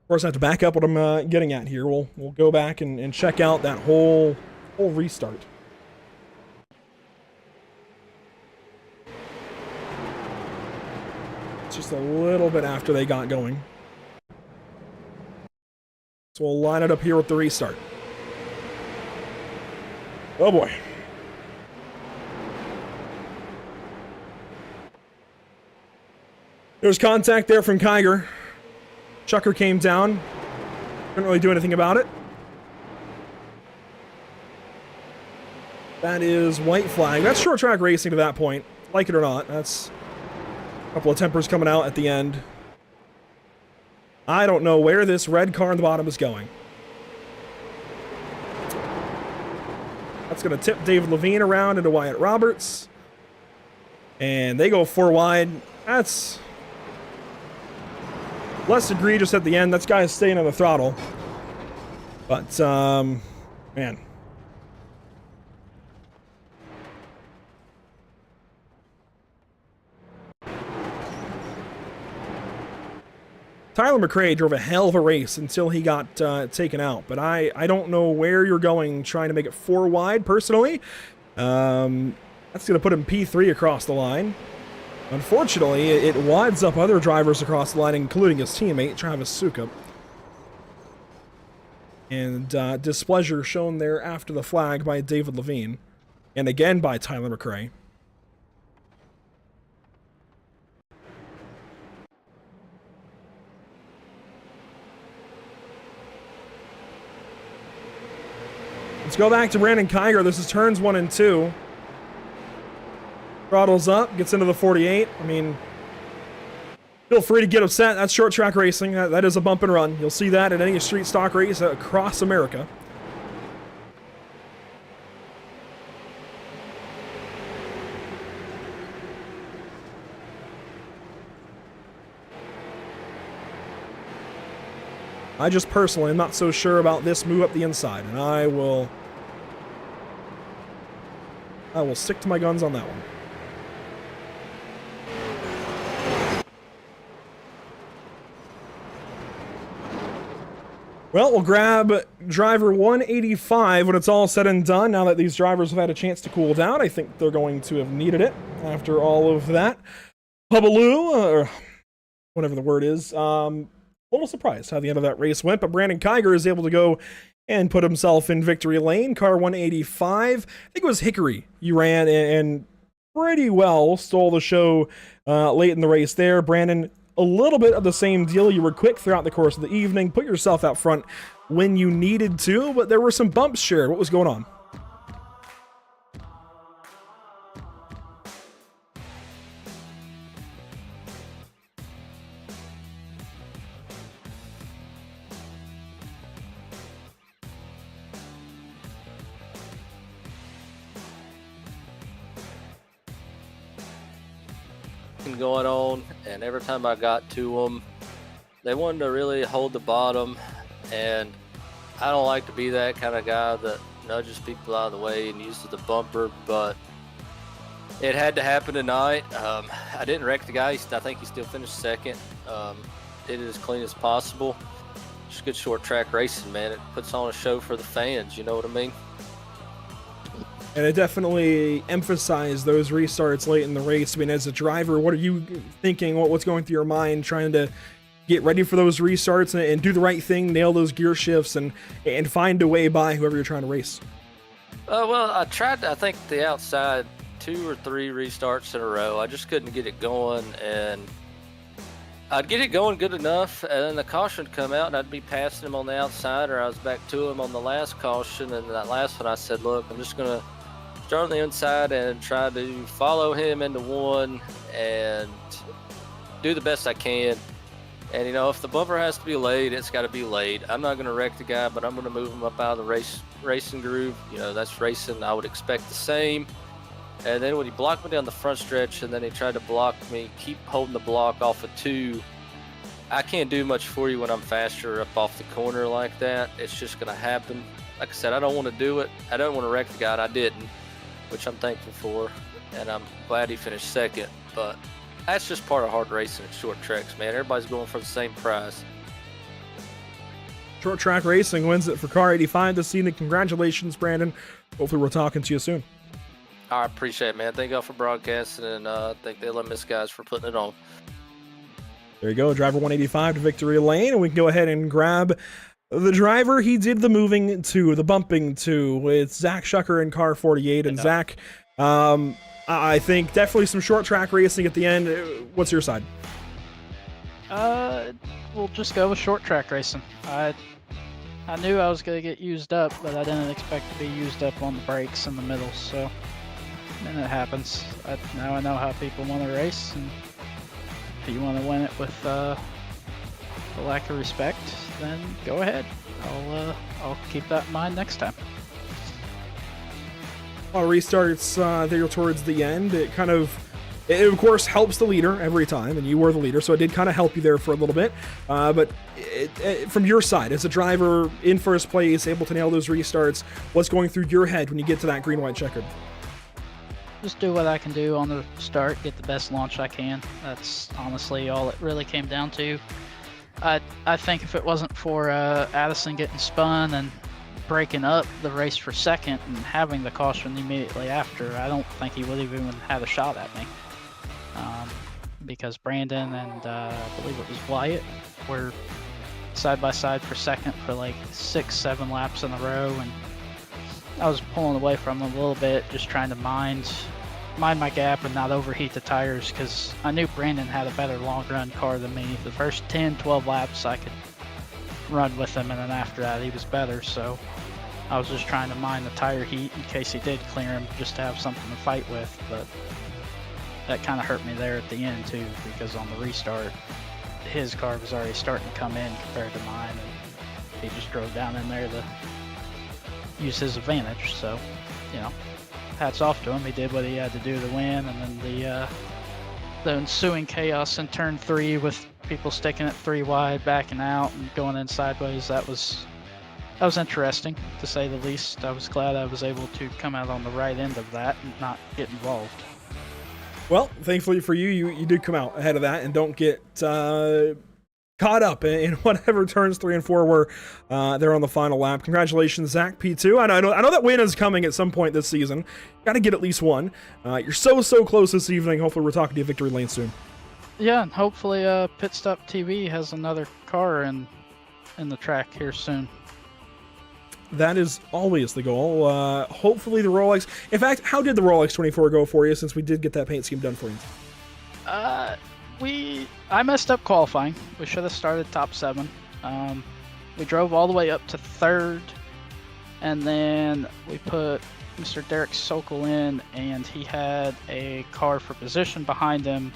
Of course, I have to back up what I'm getting at here. We'll go back and check out that whole restart. It's just a little bit after they got going. So we'll line it up here with the restart. Oh boy. There's contact there from Kiger. Chucker came down. Couldn't really do anything about it. That is white flag. That's short track racing to that point. Like it or not. That's a couple of tempers coming out at the end. I don't know where this red car on the bottom is going. That's going to tip David Levine around into Wyatt Roberts. And they go 4 wide. That's less egregious at the end. That's guys staying on the throttle. But, man. Tyler McRae drove a hell of a race until he got taken out. But I don't know where you're going trying to make it 4 wide, personally. That's going to put him P3 across the line. Unfortunately, it wads up other drivers across the line, including his teammate, Travis Sukup. And displeasure shown there after the flag by David Levine. And again by Tyler McRae. Let's go back to Brandon Kiger. This is turns 1 and 2. Throttles up, gets into the 48. I mean, Feel free to get upset. That's short track racing. That is a bump and run. You'll see that at any street stock race across America. I just personally am not so sure about this move up the inside, and I will stick to my guns on that one. Well, we'll grab driver 185 when it's all said and done. Now that these drivers have had a chance to cool down, I think they're going to have needed it after all of that. Hubaloo, or whatever the word is, a little surprised how the end of that race went, but Brandon Kiger is able to go and put himself in victory lane. Car 185, I think it was Hickory you ran and pretty well stole the show late in the race there. Brandon, a little bit of the same deal. You were quick throughout the course of the evening, put yourself out front when you needed to, but there were some bumps shared. What was going on? Going on, and every time I got to them, they wanted to really hold the bottom, and I don't like to be that kind of guy that nudges people out of the way and uses the bumper, but it had to happen tonight. I didn't wreck the guy. I think he still finished second. Did it as clean as possible. Just good short track racing, man. It puts on a show for the fans, you know what I mean? And it definitely emphasized those restarts late in the race. I mean, as a driver, what are you thinking? What's going through your mind trying to get ready for those restarts and do the right thing, nail those gear shifts, and find a way by whoever you're trying to race? Well, I tried, I think, the outside 2 or 3 restarts in a row. I just couldn't get it going, and I'd get it going good enough, and then the caution would come out, and I'd be passing him on the outside, or I was back to him on the last caution, and that last one I said, look, I'm just going to start on the inside and try to follow him into one and do the best I can. And, you know, if the bumper has to be laid, it's got to be laid. I'm not going to wreck the guy, but I'm going to move him up out of the racing groove. You know, that's racing. I would expect the same. And then when he blocked me down the front stretch and then he tried to block me, keep holding the block off of 2, I can't do much for you when I'm faster up off the corner like that. It's just going to happen. Like I said, I don't want to do it. I don't want to wreck the guy, and I didn't, which I'm thankful for, and I'm glad he finished second. But that's just part of hard racing at short tracks, man. Everybody's going for the same prize. Short track racing wins it for car 85 this evening. Congratulations, Brandon. Hopefully we're talking to you soon. I appreciate it, man. Thank y'all for broadcasting, and thank the LMS guys for putting it on. There you go, driver 185 to victory lane, and we can go ahead and grab the driver he did the moving to, the bumping to, with Zach Shucker in car 48. And Zach, I think definitely some short track racing at the end. What's your side? We'll just go with short track racing. I knew I was going to get used up, but I didn't expect to be used up on the brakes in the middle, so then it happens. Now I know how people want to race, and if you want to win it with the lack of respect, then go ahead. I'll keep that in mind next time. A lot of restarts there towards the end. It of course helps the leader every time, and you were the leader, so it did kind of help you there for a little bit. But from your side, as a driver in first place, able to nail those restarts, what's going through your head when you get to that green-white checkered? Just do what I can do on the start, get the best launch I can. That's honestly all it really came down to. I think if it wasn't for Addison getting spun and breaking up the race for second and having the caution immediately after, I don't think he would have even had a shot at me. Because Brandon and I believe it was Wyatt were side by side for second for like 6-7 laps in a row, and I was pulling away from him a little bit, just trying to mind my gap and not overheat the tires, because I knew Brandon had a better long run car than me. The first 10-12 laps I could run with him, and then after that he was better, so I was just trying to mind the tire heat in case he did clear him, just to have something to fight with. But that kind of hurt me there at the end too, because on the restart, his car was already starting to come in compared to mine, and he just drove down in there to use his advantage. So, you know, hats off to him. He did what he had to do to win, and then the ensuing chaos in turn 3 with people sticking it 3 wide, backing out, and going in sideways, that was interesting, to say the least. I was glad I was able to come out on the right end of that and not get involved. Well, thankfully for you, you did come out ahead of that and don't get caught up in whatever turns 3 and 4 were there on the final lap. Congratulations, Zach, P2. I know that win is coming at some point this season. Got to get at least one. You're so close this evening. Hopefully we're talking to you victory lane soon. Yeah, and hopefully Pit Stop TV has another car in the track here soon. That is always the goal. Hopefully the Rolex... In fact, how did the Rolex 24 go for you, since we did get that paint scheme done for you? I messed up qualifying. We should have started top 7. We drove all the way up to 3rd, and then we put Mr. Derek Sokol in, and he had a car for position behind him,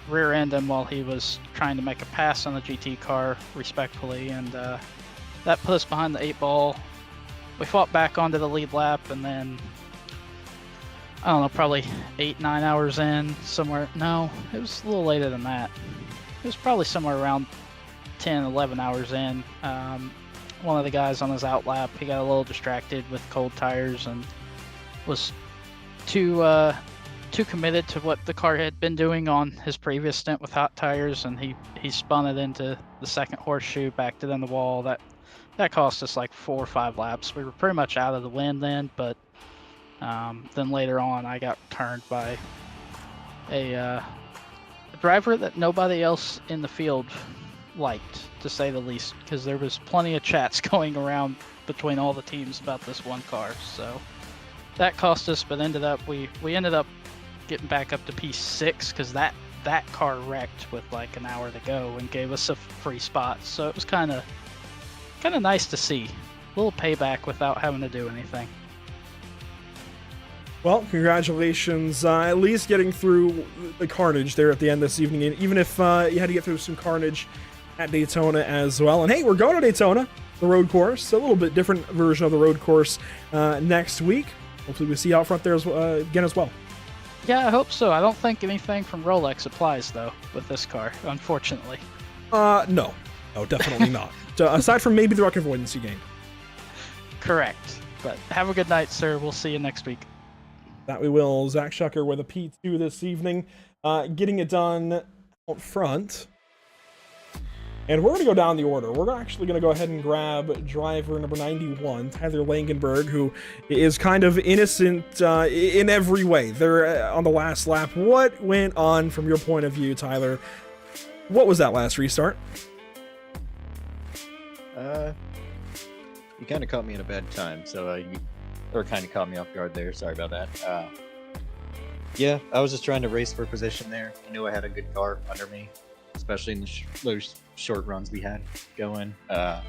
rear-end him while he was trying to make a pass on the GT car respectfully, and that put us behind the 8 ball. We fought back onto the lead lap, and then, I don't know, probably 8-9 hours in, somewhere. No, it was a little later than that. It was probably somewhere around 10-11 hours in. One of the guys on his out lap, he got a little distracted with cold tires and was too committed to what the car had been doing on his previous stint with hot tires, and he spun it into the second horseshoe, backed it in the wall. That cost us like 4 or 5 laps. We were pretty much out of the win then, but then later on I got turned by a driver that nobody else in the field liked, to say the least, because there was plenty of chats going around between all the teams about this one car. So that cost us, but we ended up getting back up to P6 because that car wrecked with like an hour to go and gave us a free spot. So it was kind of nice to see a little payback without having to do anything. Well, congratulations, at least getting through the carnage there at the end this evening, even if you had to get through some carnage at Daytona as well. And hey, we're going to Daytona, the road course, a little bit different version of the road course next week. Hopefully we see you out front there again as well. Yeah, I hope so. I don't think anything from Rolex applies, though, with this car, unfortunately. No, definitely not. Aside from maybe the ruck avoidancy game. Correct. But have a good night, sir. We'll see you next week. That we will. Zach Shucker with a P2 this evening, getting it done out front. And we're going to go down the order. We're actually going to go ahead and grab driver number 91, Tyler Langenberg, who is kind of innocent in every way. They're on the last lap. What went on from your point of view, Tyler? What was that last restart? You kind of caught me at a bad time, so you kind of caught me off guard there. Sorry about that. Yeah, I was just trying to race for position there. I knew I had a good car under me, especially in those short runs we had going. Yeah,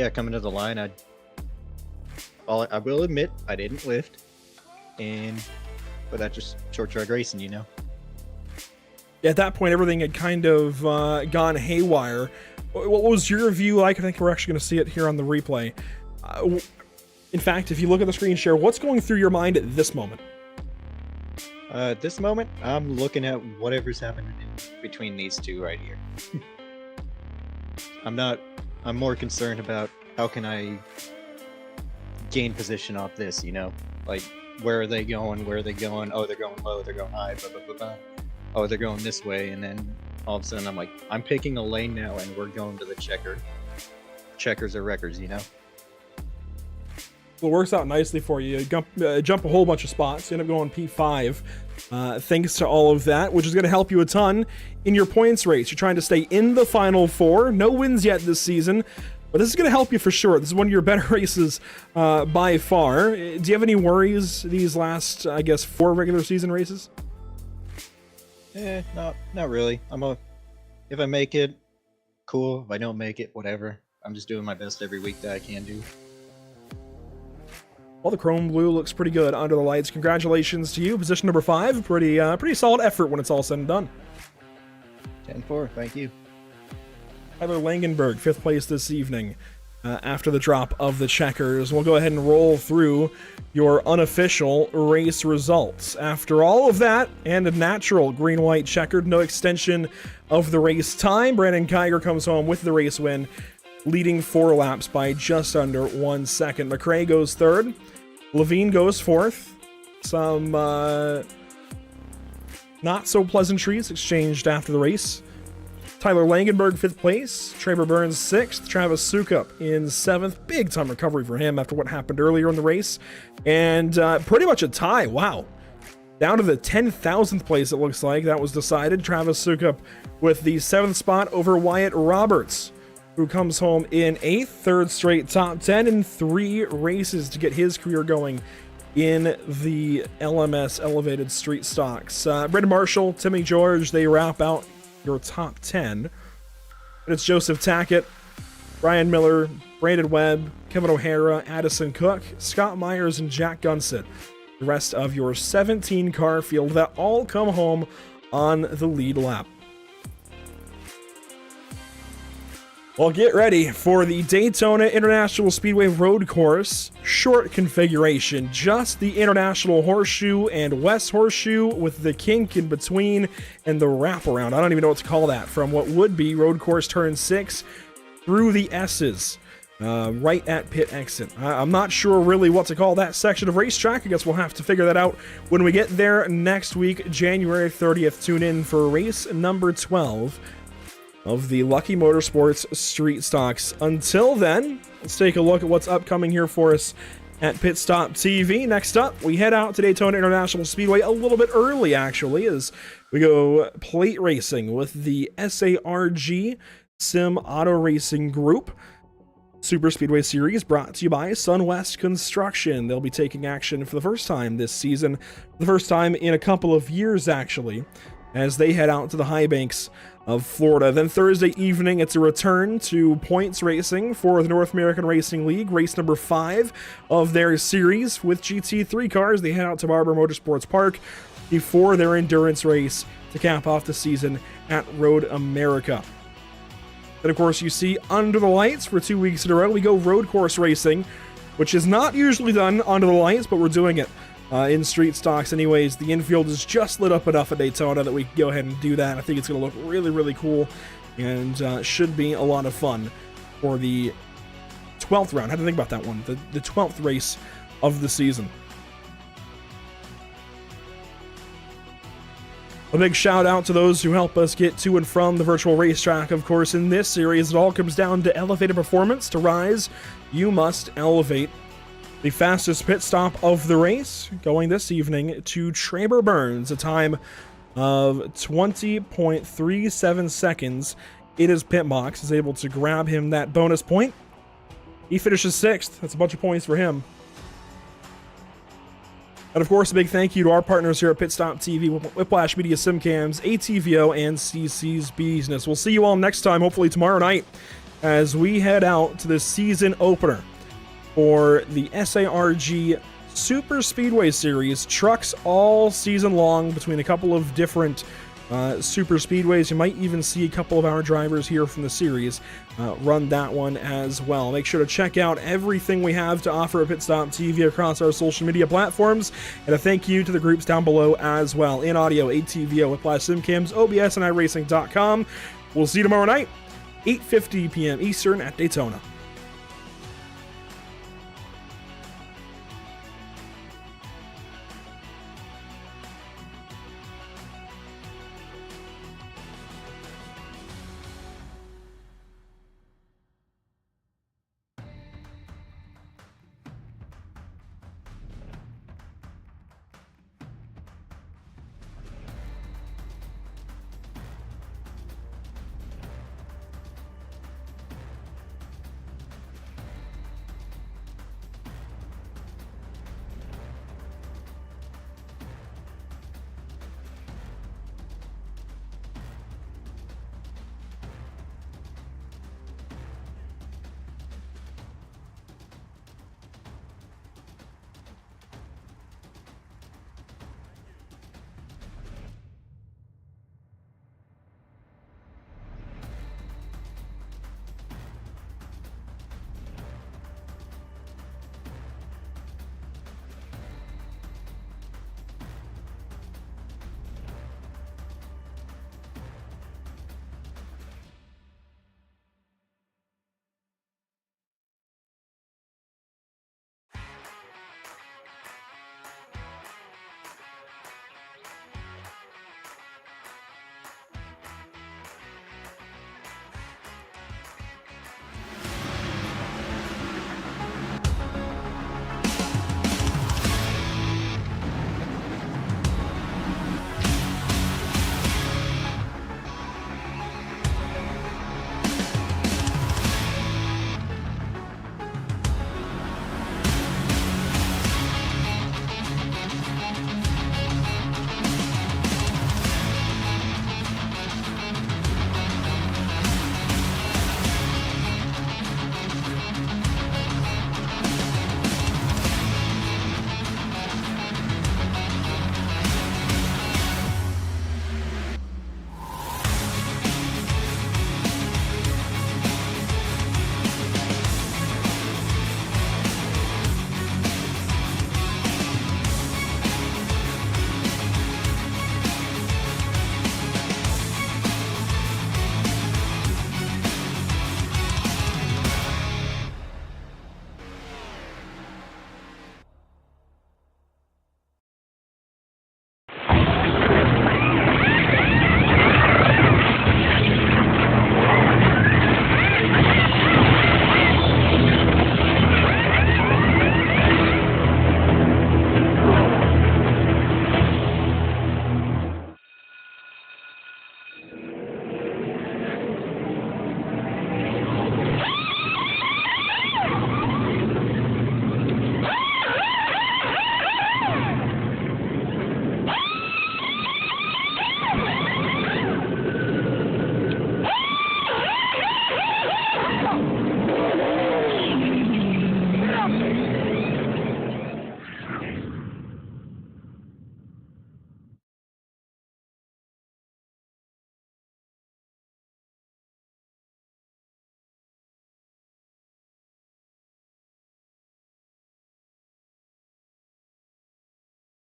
coming to the line, I will admit I didn't lift, but that's just short track racing, you know. At that point, everything had kind of gone haywire. What was your view like? I think we're actually going to see it here on the replay. In fact, if you look at the screen share, what's going through your mind at this moment? At this moment, I'm looking at whatever's happening between these two right here. I'm more concerned about how can I gain position off this, you know? Like, where are they going? Oh, they're going low, they're going high, blah, blah, blah, blah. Oh, they're going this way, and then all of a sudden I'm like, I'm picking a lane now and we're going to the checkers or wreckers, you know? Well, it works out nicely for you. You jump a whole bunch of spots. You end up going P5 thanks to all of that, which is going to help you a ton in your points race. You're trying to stay in the Final Four. No wins yet this season, but this is going to help you for sure. This is one of your better races by far. Do you have any worries these last, I guess, 4 regular season races? Not really. If I make it, cool. If I don't make it, whatever. I'm just doing my best every week that I can do. Well, the chrome blue looks pretty good under the lights. Congratulations to you. Position number 5. Pretty solid effort when it's all said and done. 10-4, thank you. Tyler Langenberg, 5th place this evening after the drop of the checkers. We'll go ahead and roll through your unofficial race results. After all of that, and a natural green-white checkered, no extension of the race time, Brandon Kiger comes home with the race win, leading 4 laps by just under 1 second. McRae goes 3rd. Levine goes 4th. Some not so pleasantries exchanged after the race. Tyler Langenberg, 5th place. Traver Burns, 6th. Travis Sukup in 7th. Big time recovery for him after what happened earlier in the race. And pretty much a tie. Wow. Down to the 10,000th place, it looks like. That was decided. Travis Sukup with the 7th spot over Wyatt Roberts, who comes home in 8th. 3rd straight top 10 in 3 races to get his career going in the LMS Elevated Street Stocks. Brendan Marshall, Timmy George, they wrap out your top 10. And it's Joseph Tackett, Brian Miller, Brandon Webb, Kevin O'Hara, Addison Cook, Scott Myers, and Jack Gunsett. The rest of your 17 car field that all come home on the lead lap. Well, get ready for the Daytona International Speedway Road Course. Short configuration, just the International Horseshoe and West Horseshoe with the kink in between and the wraparound. I don't even know what to call that. From what would be Road Course Turn 6 through the S's, right at pit exit. I'm not sure really what to call that section of racetrack. I guess we'll have to figure that out when we get there next week, January 30th. Tune in for race number 12 of the Lucky Motorsports Street Stocks. Until then, let's take a look at what's upcoming here for us at Pit Stop TV. Next up, we head out to Daytona International Speedway a little bit early, actually, as we go plate racing with the SARG Sim Auto Racing Group Super Speedway Series, brought to you by Sunwest Construction. They'll be taking action for the first time this season, the first time in a couple of years, actually, as they head out to the high banks of Florida. Then Thursday evening, it's a return to points racing for the North American Racing League, race number 5 of their series with GT3 cars. They head out to Barber Motorsports Park before their endurance race to cap off the season at Road America. Then, of course, you see under the lights for 2 weeks in a row, we go road course racing, which is not usually done under the lights, but we're doing it in street stocks anyways. The infield is just lit up enough at Daytona that we can go ahead and do that. I think it's going to look really, really cool and should be a lot of fun for the 12th round. How to think about that one, the 12th race of the season. A big shout out to those who help us get to and from the virtual racetrack. Of course, in this series, it all comes down to elevated performance. To rise, you must elevate. The fastest pit stop of the race going this evening to Traver Burns, a time of 20.37 seconds. It is Pitbox is able to grab him that bonus point. He finishes 6th. That's a bunch of points for him. And of course, a big thank you to our partners here at Pit Stop TV, Whiplash Media, SimCams, ATVO, and CC's Business. We'll see you all next time, hopefully tomorrow night, as we head out to the season opener for the SARG Super Speedway Series. Trucks all season long between a couple of different super speedways. You might even see a couple of our drivers here from the series run that one as well. Make sure to check out everything we have to offer at Pit Stop TV across our social media platforms. And a thank you to the groups down below as well. In audio, ATVO, Whiplash SimCams, OBS, and iRacing.com. We'll see you tomorrow night, 8:50 p.m. Eastern at Daytona.